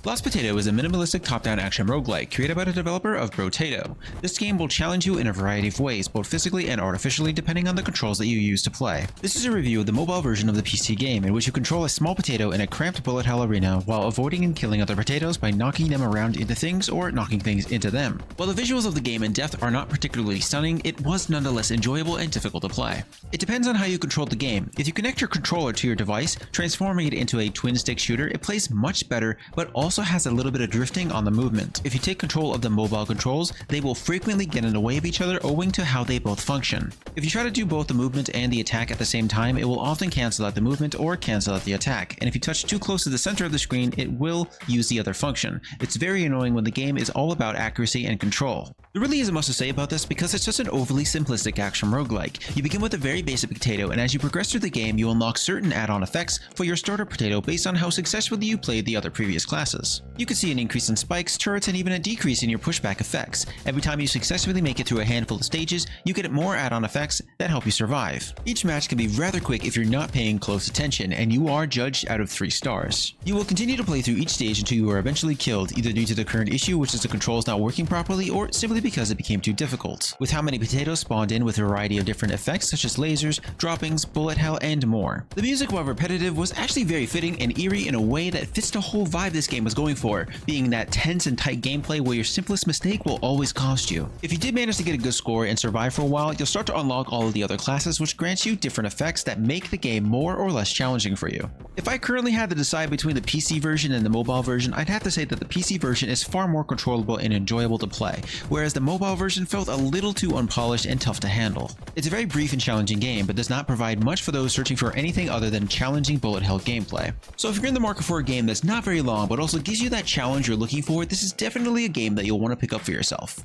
Lost Potato is a minimalistic top-down action roguelike created by the developer of Brotato. This game will challenge you in a variety of ways, both physically and artificially, depending on the controls that you use to play. This is a review of the mobile version of the PC game, in which you control a small potato in a cramped bullet hell arena while avoiding and killing other potatoes by knocking them around into things or knocking things into them. While the visuals of the game in depth are not particularly stunning, it was nonetheless enjoyable and difficult to play. It depends on how you control the game. If you connect your controller to your device, transforming it into a twin-stick shooter, it plays much better, but also has a little bit of drifting on the movement. If you take control of the mobile controls, they will frequently get in the way of each other owing to how they both function. If you try to do both the movement and the attack at the same time, it will often cancel out the movement or cancel out the attack, and if you touch too close to the center of the screen, it will use the other function. It's very annoying when the game is all about accuracy and control. There really isn't much to say about this because it's just an overly simplistic action roguelike. You begin with a very basic potato, and as you progress through the game, you unlock certain add-on effects for your starter potato based on how successfully you played the other previous classes. You can see an increase in spikes, turrets, and even a decrease in your pushback effects. Every time you successfully make it through a handful of stages, you get more add-on effects that help you survive. Each match can be rather quick if you're not paying close attention, and you are judged out of 3 stars. You will continue to play through each stage until you are eventually killed, either due to the current issue, which is the controls not working properly, or simply because it became too difficult. With how many potatoes spawned in with a variety of different effects such as lasers, droppings, bullet hell, and more. The music, while repetitive, was actually very fitting and eerie in a way that fits the whole vibe this game was going for, being that tense and tight gameplay where your simplest mistake will always cost you. If you did manage to get a good score and survive for a while, you'll start to unlock all of the other classes, which grants you different effects that make the game more or less challenging for you. If I currently had to decide between the PC version and the mobile version, I'd have to say that the PC version is far more controllable and enjoyable to play, whereas the mobile version felt a little too unpolished and tough to handle. It's a very brief and challenging game, but does not provide much for those searching for anything other than challenging bullet hell gameplay. So if you're in the market for a game that's not very long but also gives you that challenge you're looking for, this is definitely a game that you'll want to pick up for yourself.